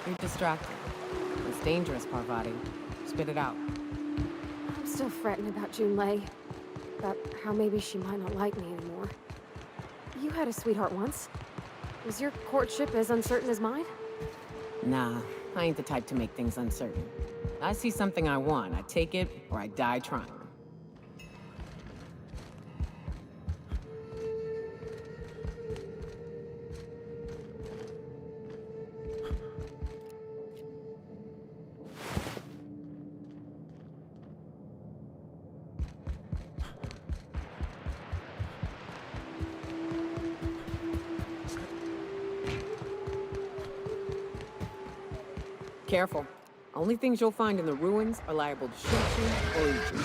You're distracted. It's dangerous, Parvati. Spit it out. I'm still fretting about Junlei. About how maybe she might not like me anymore. You had a sweetheart once. Was your courtship as uncertain as mine? Nah, I ain't the type to make things uncertain. I see something I want, I take it, or I die trying. Careful. Only things you'll find in the ruins are liable to shoot you or eat you.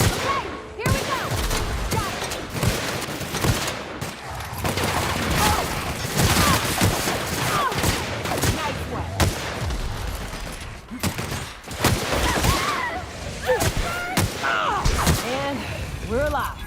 Okay, here we go! Got it! Nice way. And we're alive.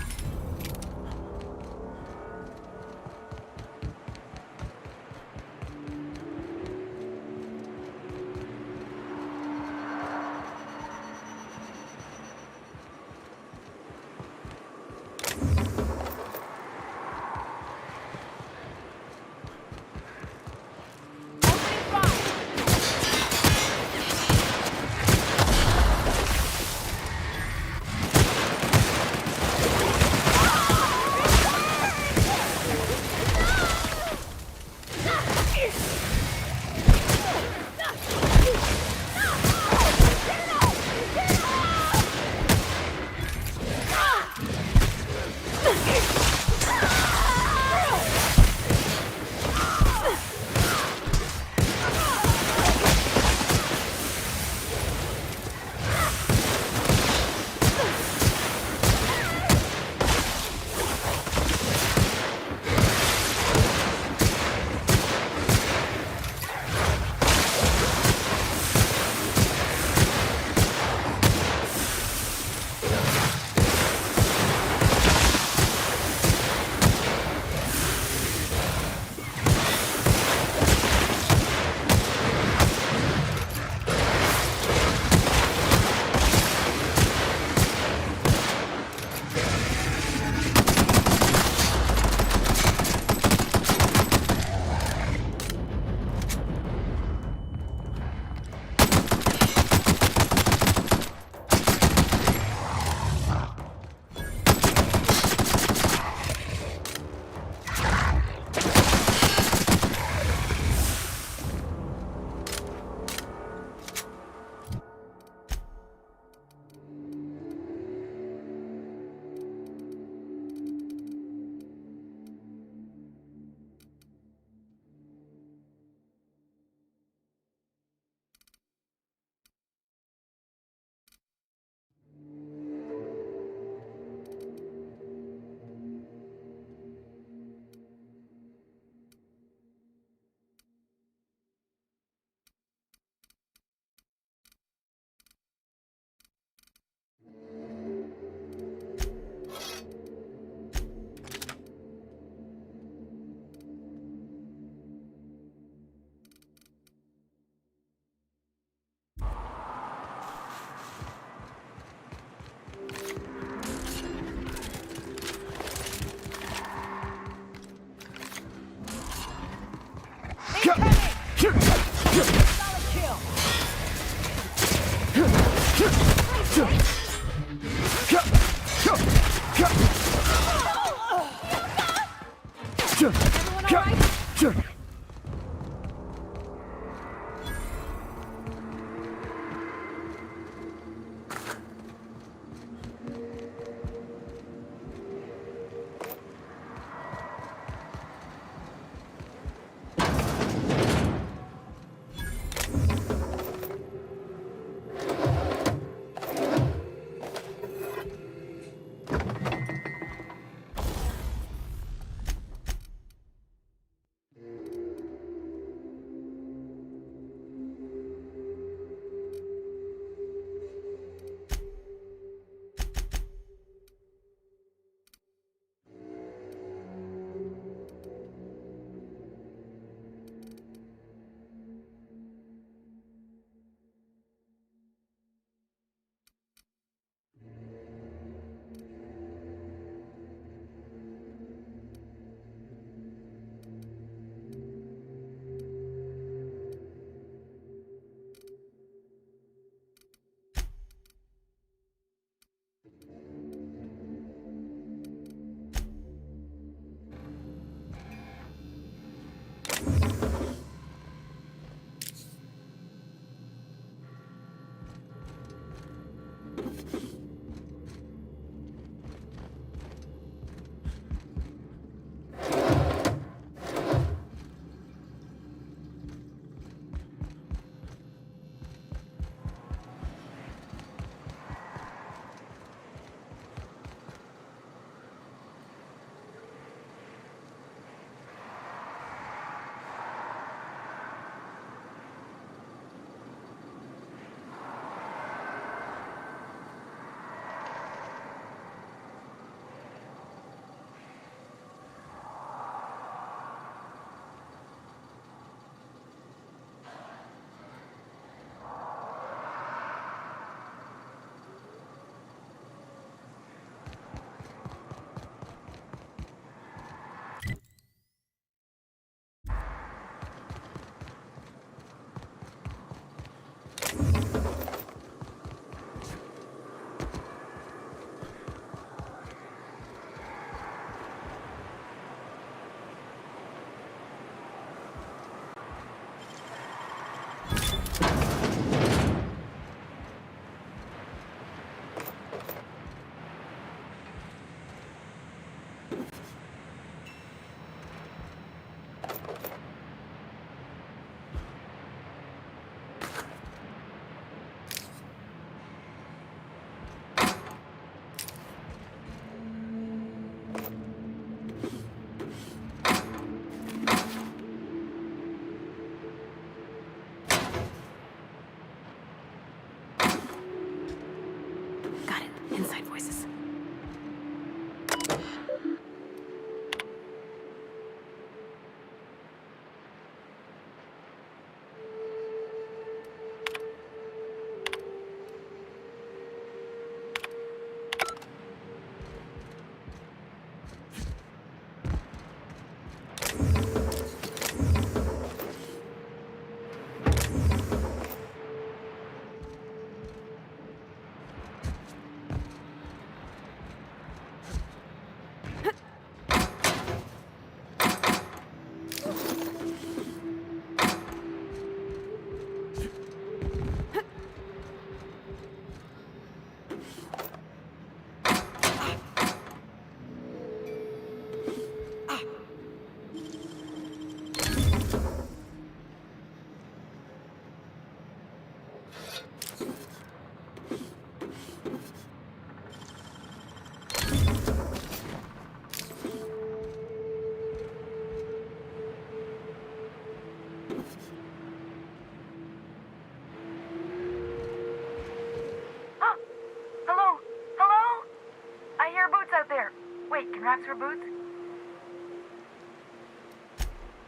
Rats for boots?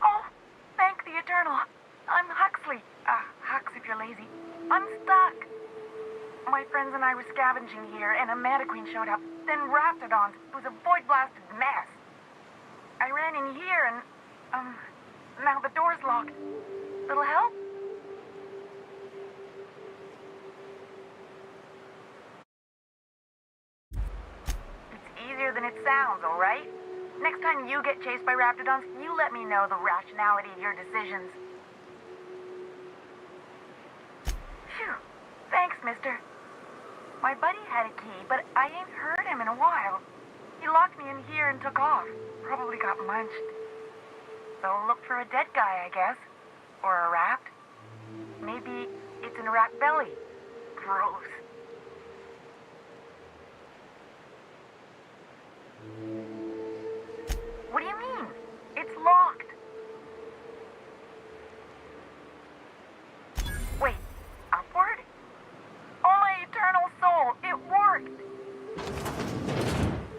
Oh, thank the Eternal. I'm Huxley. Hux if you're lazy. I'm stuck. My friends and I were scavenging here, and a Meta Queen showed up, then Raptidons. It was a void-blasted mess. I ran in here, and, now the door's locked. Little help? sounds, alright? Next time you get chased by raptidons, you let me know the rationality of your decisions. Phew. Thanks, mister. My buddy had a key, but I ain't heard him in a while. He locked me in here and took off. Probably got munched. So look for a dead guy, I guess. Or a rat. Maybe it's in a rat belly. Gross. What do you mean? It's locked. Wait, upward? Oh, my eternal soul, it worked!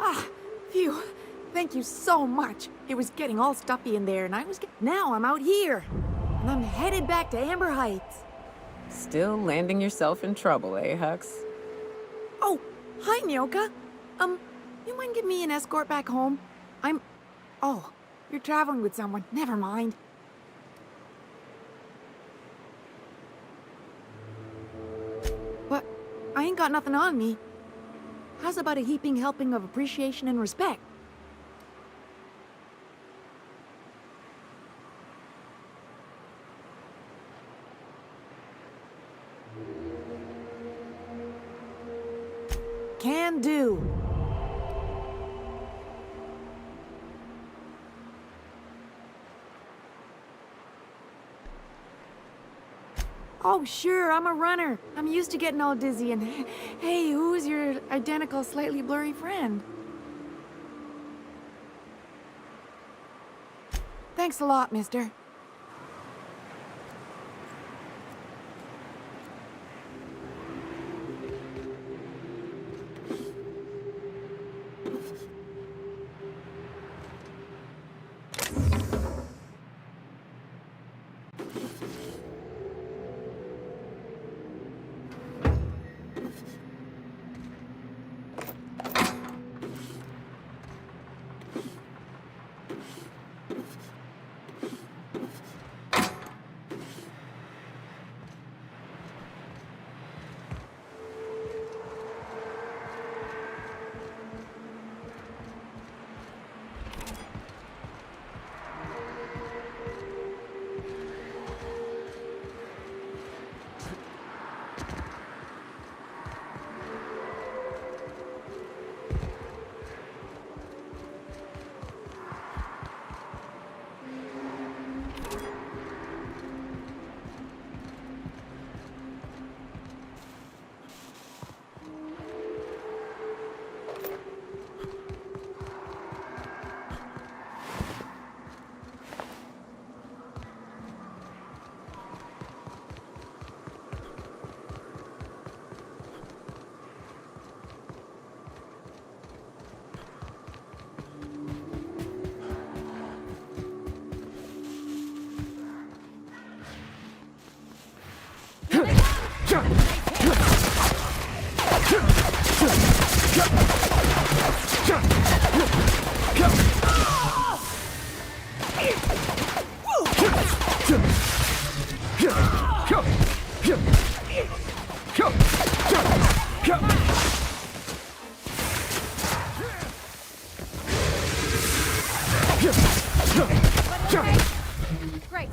Ah, phew. Thank you so much. It was getting all stuffy in there, and now I'm out here. And I'm headed back to Amber Heights. Still landing yourself in trouble, eh, Hux? Oh, hi, Nyoka. You mind giving me an escort back home? Oh, you're traveling with someone. Never mind. But I ain't got nothing on me. How's about a heaping helping of appreciation and respect? Can do. Oh, sure, I'm a runner. I'm used to getting all dizzy and... Hey, who's your identical, slightly blurry friend? Thanks a lot, mister. Great.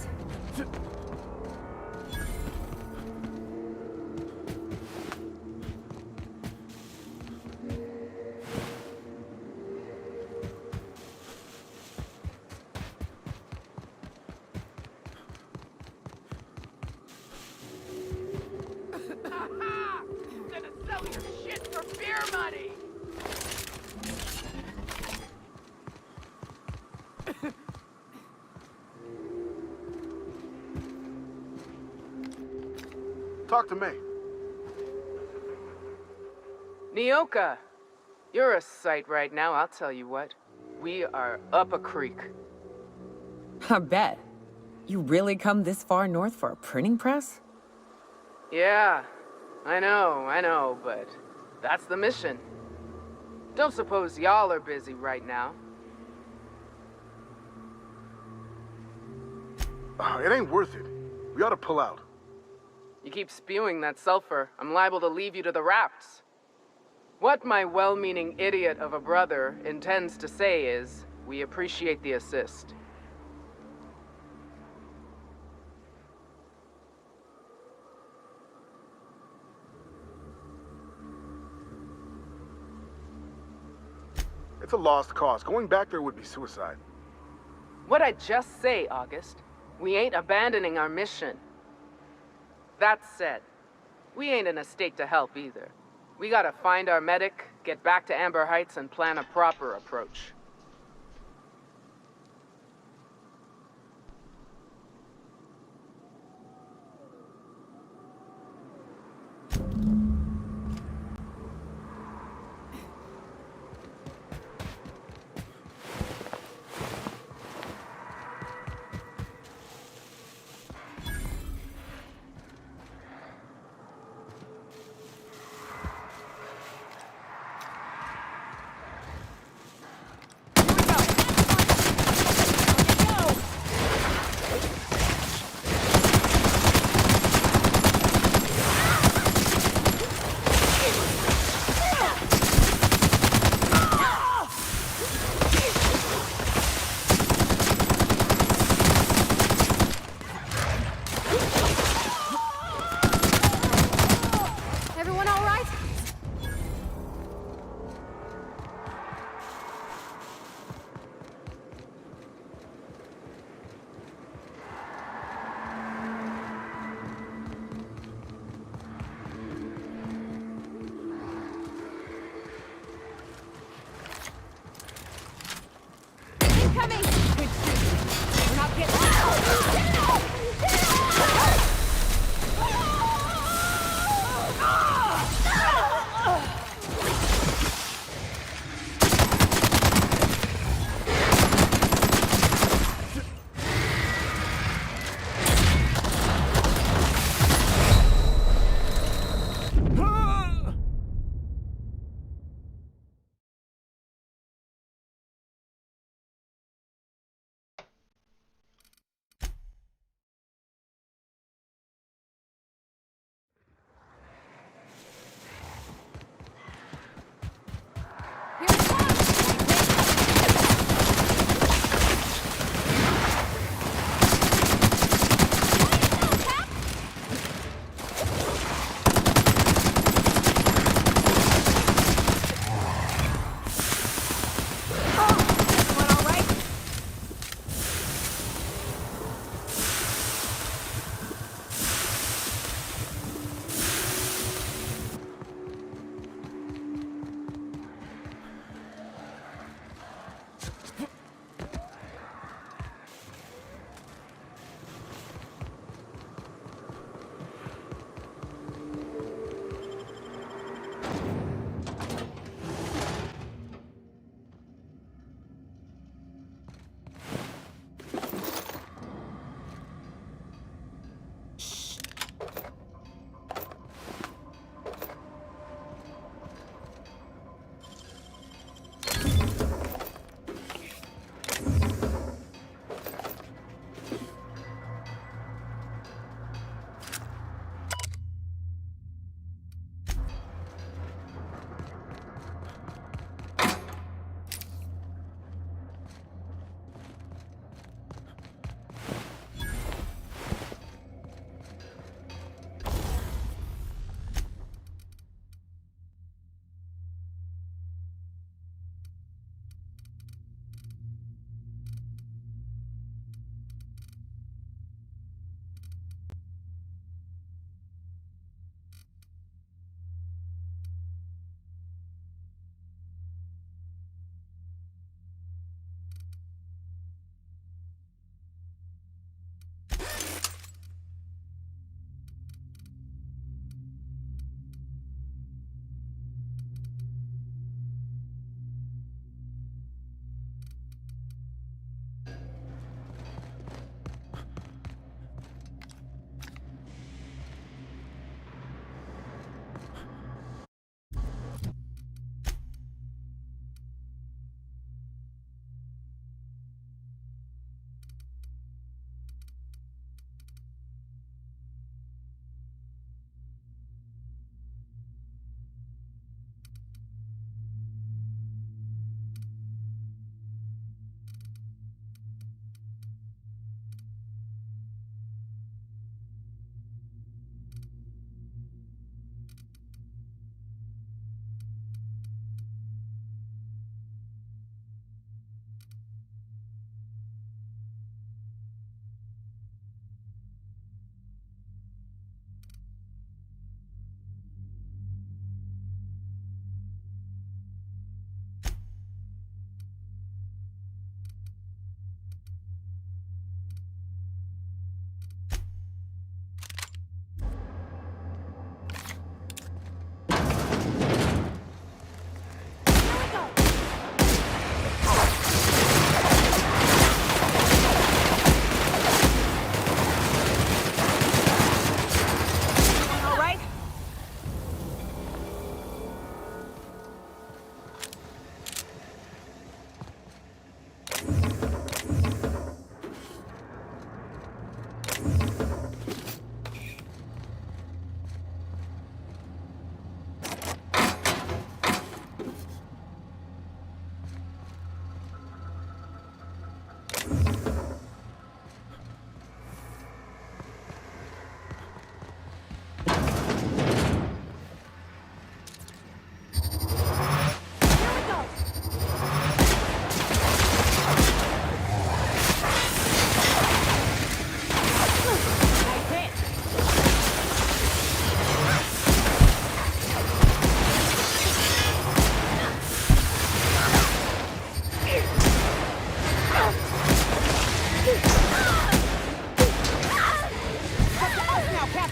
Gonna sell your shit for beer money! Talk to me. Nyoka, you're a sight right now, I'll tell you what. We are up a creek. I bet. You really come this far north for a printing press? Yeah, I know, but that's the mission. Don't suppose y'all are busy right now. It ain't worth it. We ought to pull out. You keep spewing that sulfur, I'm liable to leave you to the rafts. What my well-meaning idiot of a brother intends to say is, we appreciate the assist. It's a lost cause. Going back there would be suicide. What'd I just say, August? We ain't abandoning our mission. That said, we ain't in a state to help either. We gotta find our medic, get back to Amber Heights, and plan a proper approach.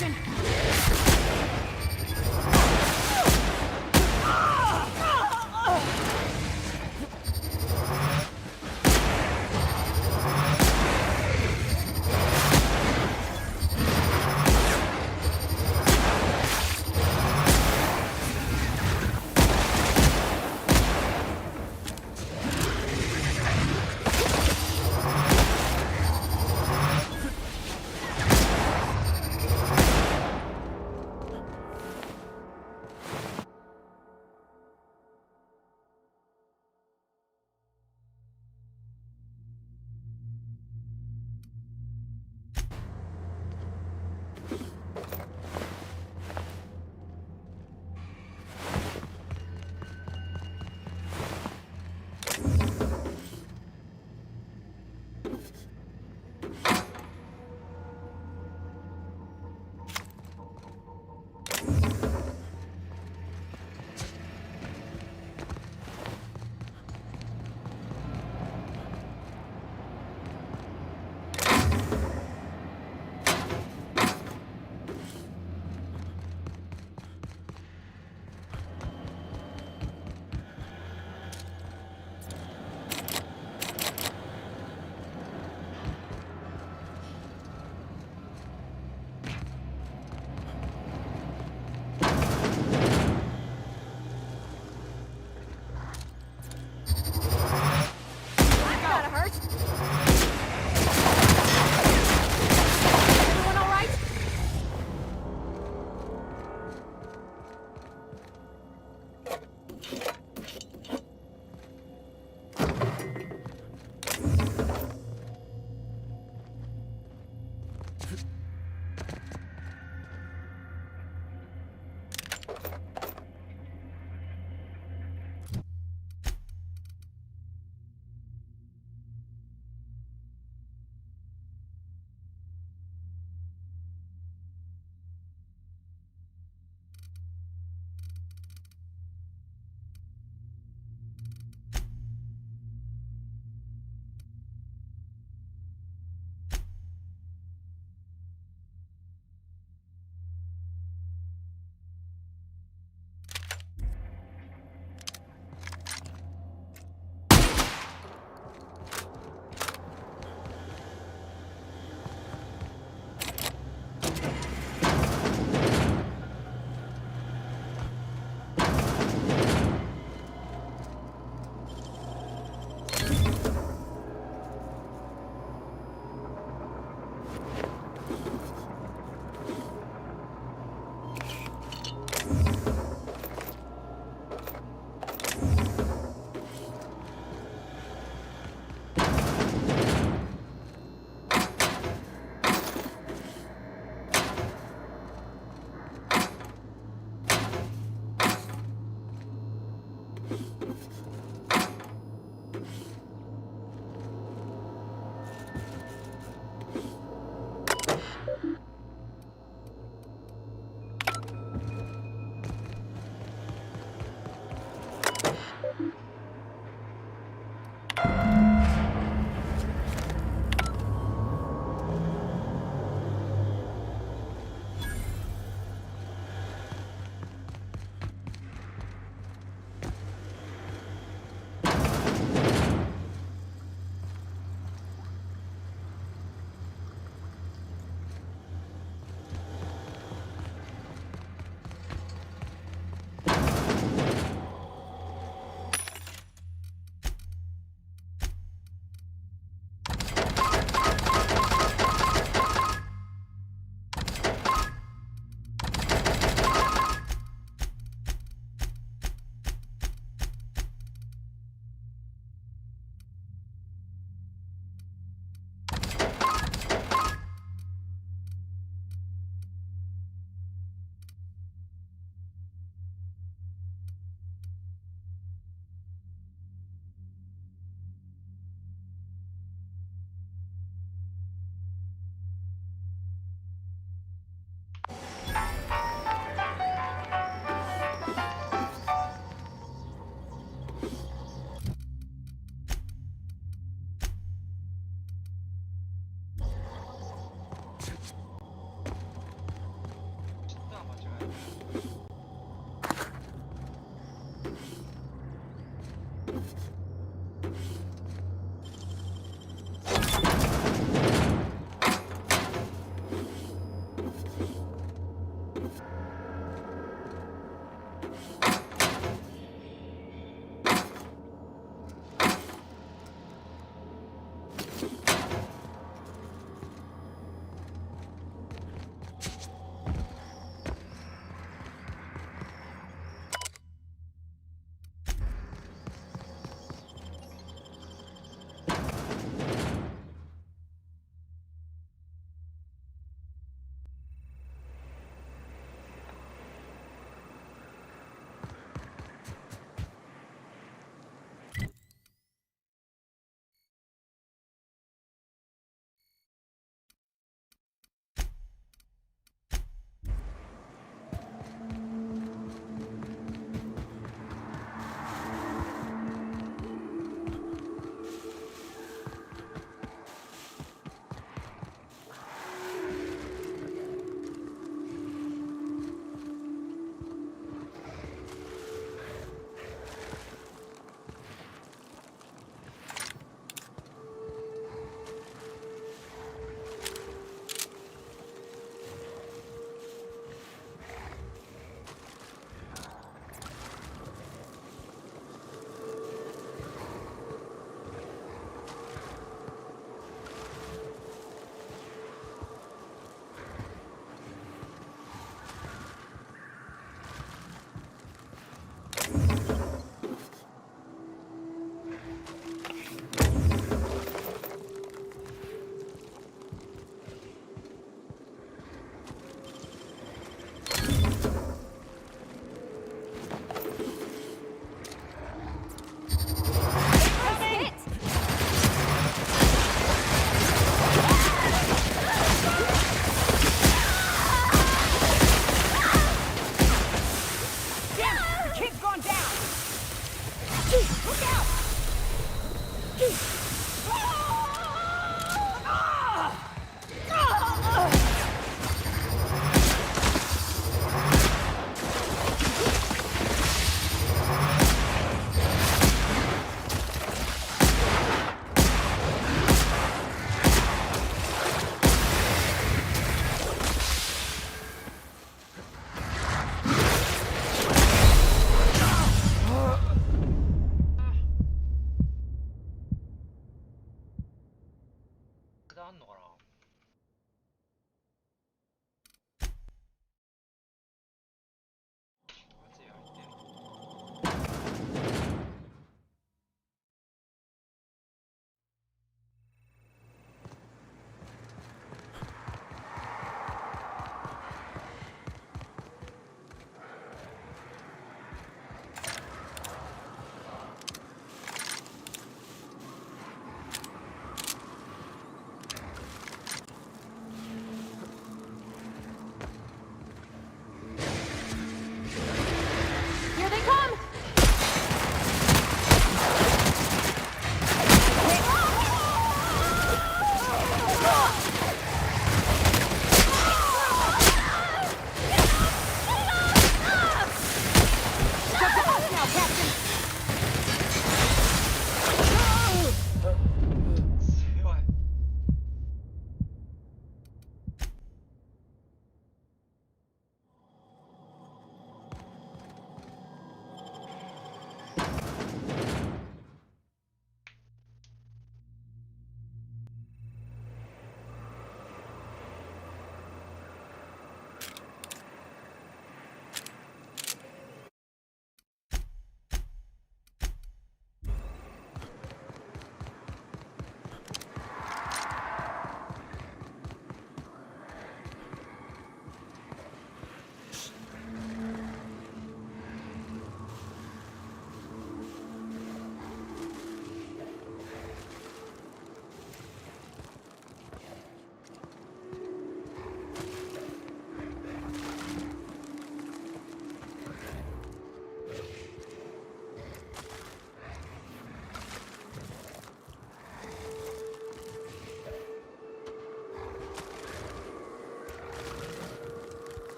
Captain!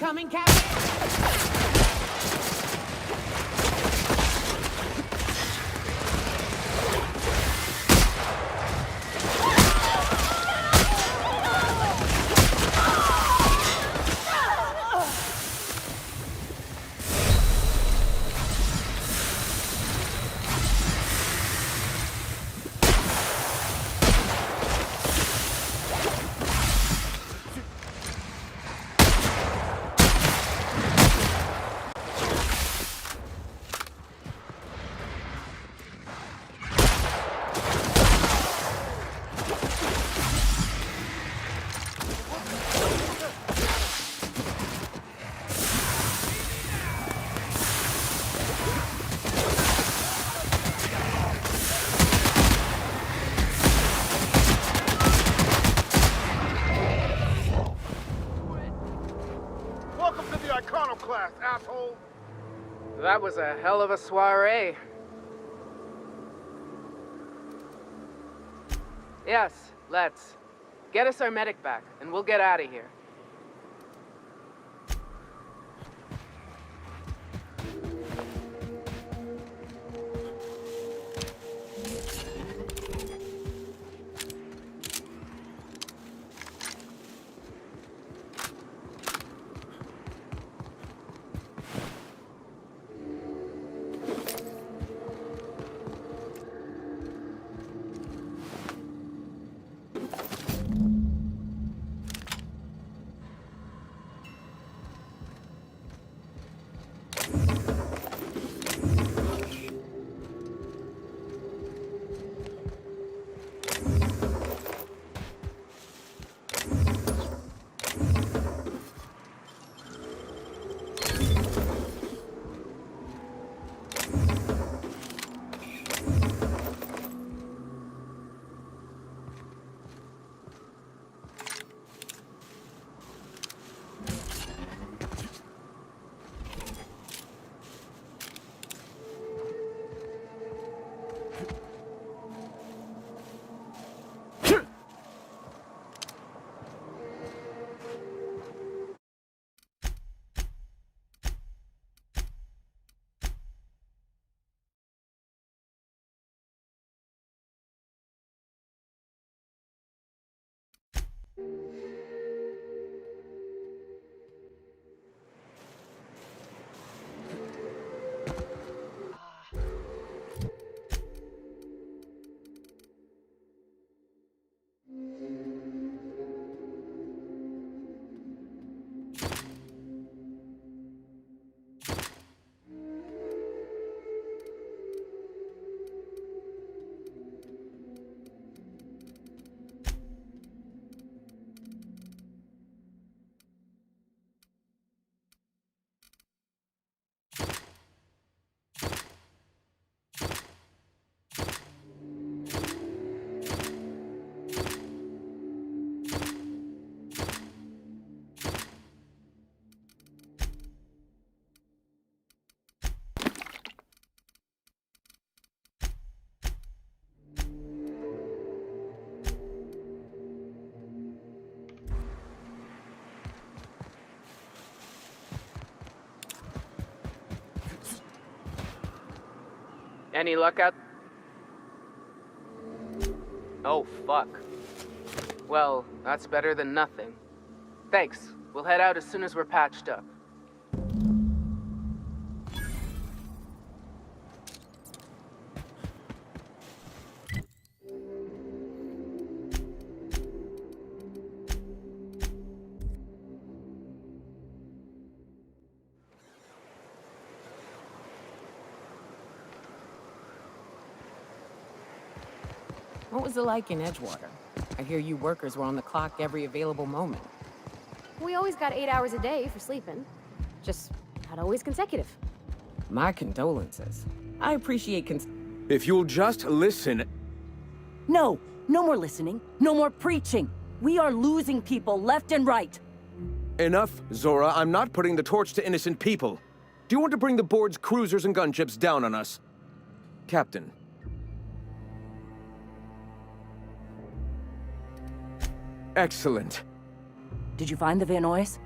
Incoming, Captain! Welcome to the Iconoclast, asshole! That was a hell of a soiree. Yes, let's. Get us our medic back, and we'll get out of here. Any luck out? Oh, fuck. Well, that's better than nothing. Thanks. We'll head out as soon as we're patched up. What was it like in Edgewater? I hear you workers were on the clock every available moment. We always got 8 hours a day for sleeping. Just not always consecutive. My condolences. I appreciate If you'll just listen... No, no more listening, no more preaching. We are losing people left and right. Enough, Zora. I'm not putting the torch to innocent people. Do you want to bring the board's cruisers and gunships down on us? Captain. Excellent. Did you find the Van Nuys?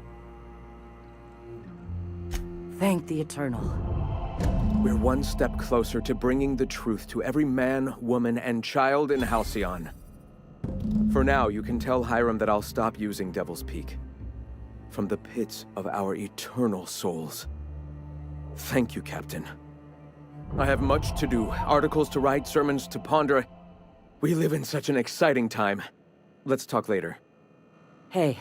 Thank the Eternal. We're one step closer to bringing the truth to every man, woman, and child in Halcyon. For now, you can tell Hiram that I'll stop using Devil's Peak. From the pits of our eternal souls. Thank you, Captain. I have much to do, articles to write, sermons to ponder. We live in such an exciting time. Let's talk later. Hey,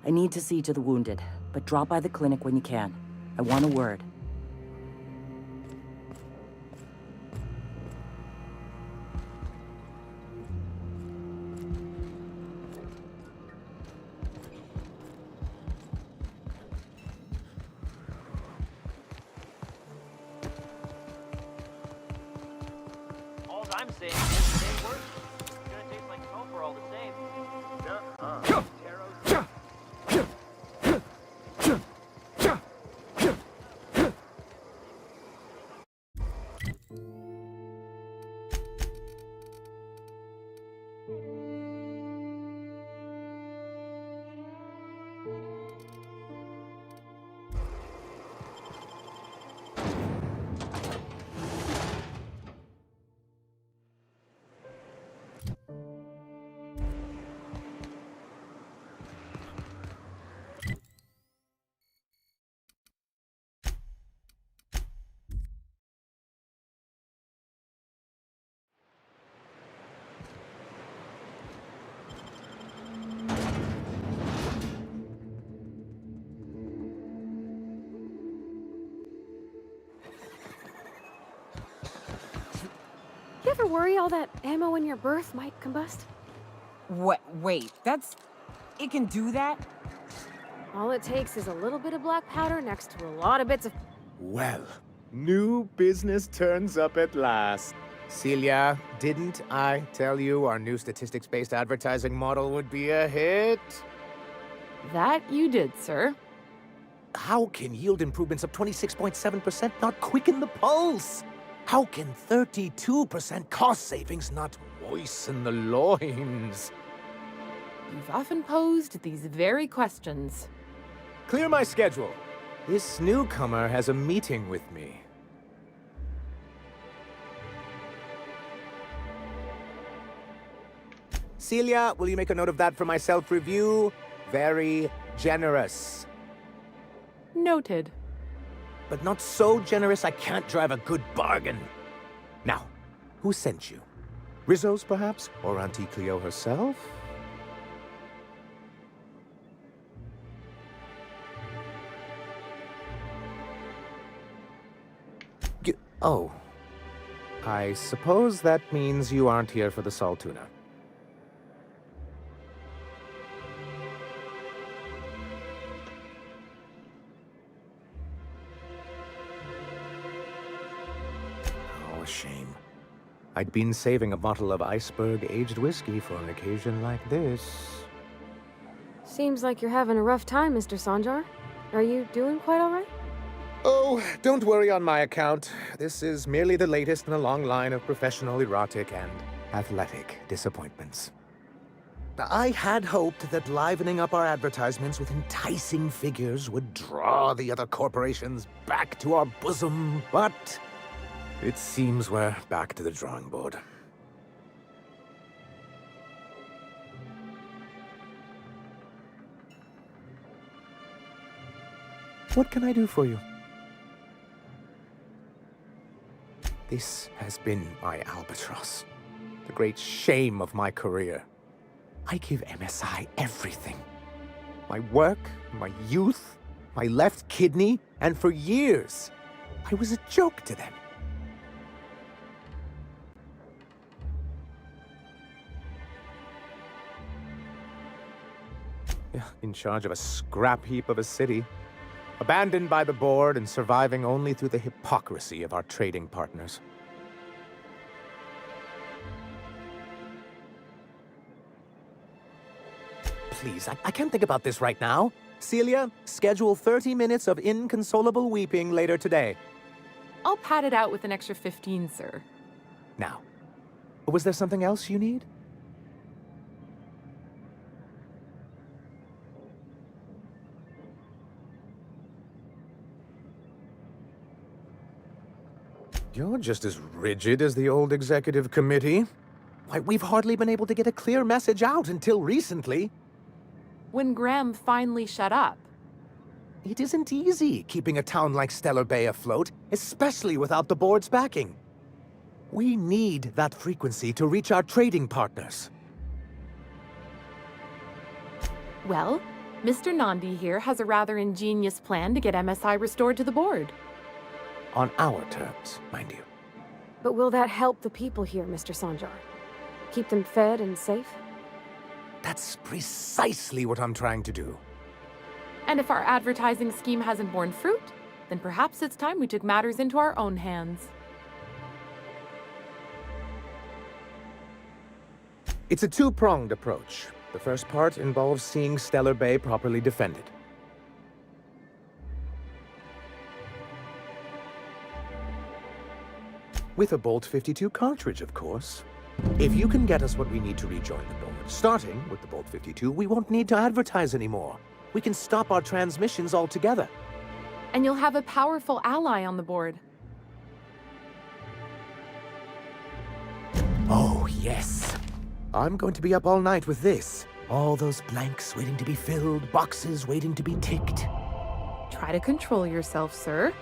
I need to see to the wounded, but drop by the clinic when you can. I want a word. All I'm saying is it ain't worth it. It's gonna taste like sulfur all the same. You ever worry all that ammo in your berth might combust? What? Wait, that's... It can do that? All it takes is a little bit of black powder next to a lot of bits of... Well, new business turns up at last. Celia, didn't I tell you our new statistics-based advertising model would be a hit? That you did, sir. How can yield improvements of 26.7% not quicken the pulse? How can 32% cost savings not moisten the loins? You've often posed these very questions. Clear my schedule. This newcomer has a meeting with me. Celia, will you make a note of that for my self-review? Very generous. Noted. But not so generous I can't drive a good bargain. Now, who sent you? Rizzo's, perhaps? Or Auntie Cleo herself? Oh. I suppose that means you aren't here for the Saltuna. Oh, a shame. I'd been saving a bottle of iceberg-aged whiskey for an occasion like this. Seems like you're having a rough time, Mr. Sanjar. Are you doing quite all right? Oh, don't worry on my account. This is merely the latest in a long line of professional erotic and athletic disappointments. I had hoped that livening up our advertisements with enticing figures would draw the other corporations back to our bosom, but it seems we're back to the drawing board. What can I do for you? This has been my albatross, the great shame of my career. I give MSI everything. My work, my youth, my left kidney, and for years, I was a joke to them. Yeah, in charge of a scrap heap of a city. Abandoned by the board and surviving only through the hypocrisy of our trading partners. Please, I can't think about this right now. Celia, schedule 30 minutes of inconsolable weeping later today. I'll pad it out with an extra 15, sir. Now, was there something else you need? You're just as rigid as the old executive committee. Why, we've hardly been able to get a clear message out until recently. When Graham finally shut up. It isn't easy keeping a town like Stellar Bay afloat, especially without the board's backing. We need that frequency to reach our trading partners. Well, Mr. Nandi here has a rather ingenious plan to get MSI restored to the board. On our terms, mind you. But will that help the people here, Mr. Sanjar? Keep them fed and safe? That's precisely what I'm trying to do. And if our advertising scheme hasn't borne fruit, then perhaps it's time we took matters into our own hands. It's a two-pronged approach. The first part involves seeing Stellar Bay properly defended. With a Bolt 52 cartridge, of course. If you can get us what we need to rejoin the board, starting with the Bolt 52, we won't need to advertise anymore. We can stop our transmissions altogether. And you'll have a powerful ally on the board. Oh, yes. I'm going to be up all night with this. All those blanks waiting to be filled, boxes waiting to be ticked. Try to control yourself, sir.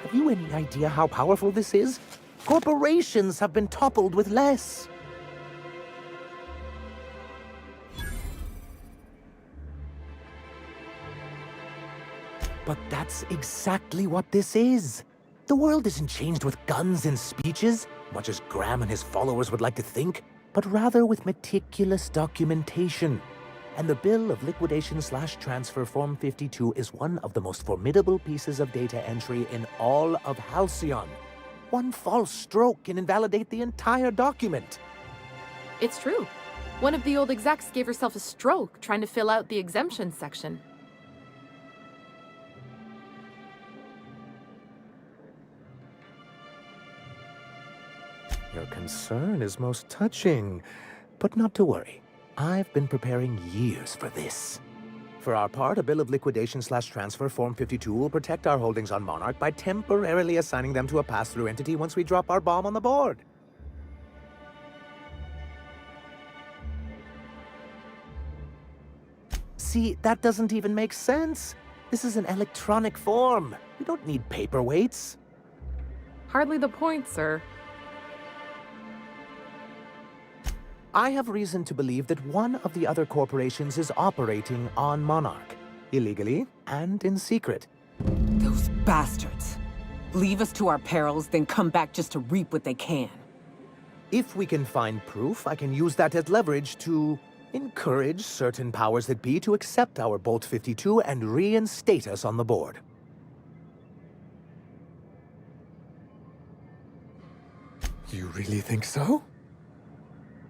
Have you any idea how powerful this is? Corporations have been toppled with less. But that's exactly what this is. The world isn't changed with guns and speeches, much as Graham and his followers would like to think, but rather with meticulous documentation. And the Bill of Liquidation/Transfer Form 52 is one of the most formidable pieces of data entry in all of Halcyon. One false stroke can invalidate the entire document. It's true. One of the old execs gave herself a stroke trying to fill out the exemption section. Your concern is most touching, but not to worry. I've been preparing years for this. For our part, a Bill of Liquidation/Transfer Form 52 will protect our holdings on Monarch by temporarily assigning them to a pass-through entity once we drop our bomb on the board. See, that doesn't even make sense. This is an electronic form. We don't need paperweights. Hardly the point, sir. I have reason to believe that one of the other corporations is operating on Monarch, illegally and in secret. Those bastards. Leave us to our perils, then come back just to reap what they can. If we can find proof, I can use that as leverage to encourage certain powers that be to accept our Bolt 52 and reinstate us on the board. You really think so?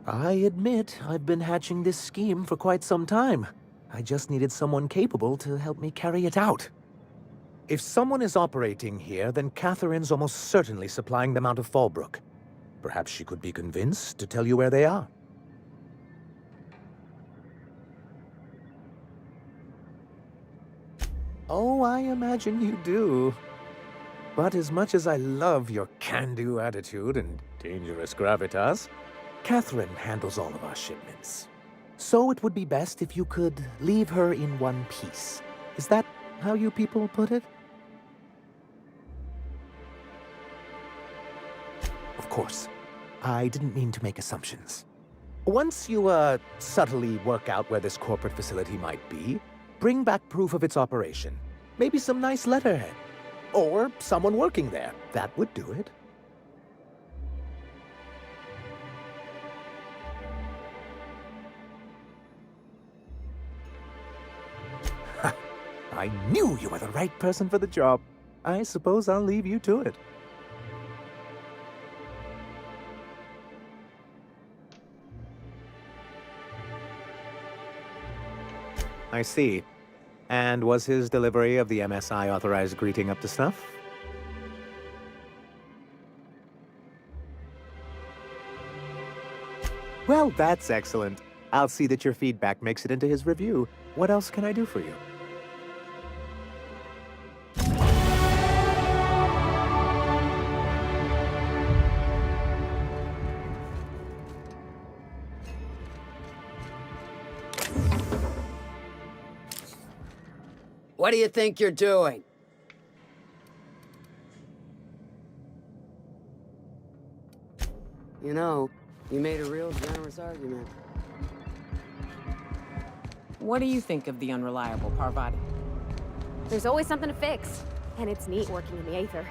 I admit I've been hatching this scheme for quite some time. I just needed someone capable to help me carry it out. If someone is operating here, then Catherine's almost certainly supplying them out of Fallbrook. Perhaps she could be convinced to tell you where they are. Oh, I imagine you do. But as much as I love your can-do attitude and dangerous gravitas, Catherine handles all of our shipments. So it would be best if you could leave her in one piece. Is that how you people put it? Of course. I didn't mean to make assumptions. Once you, subtly work out where this corporate facility might be, bring back proof of its operation. Maybe some nice letterhead. Or someone working there. That would do it. I knew you were the right person for the job. I suppose I'll leave you to it. I see. And was his delivery of the MSI authorized greeting up to snuff? Well, that's excellent. I'll see that your feedback makes it into his review. What else can I do for you? What do you think you're doing? You know, you made a real generous argument. What do you think of the unreliable Parvati? There's always something to fix, and it's neat working in the Aether.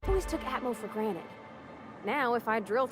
I always took Atmo for granted. Now, if I drill through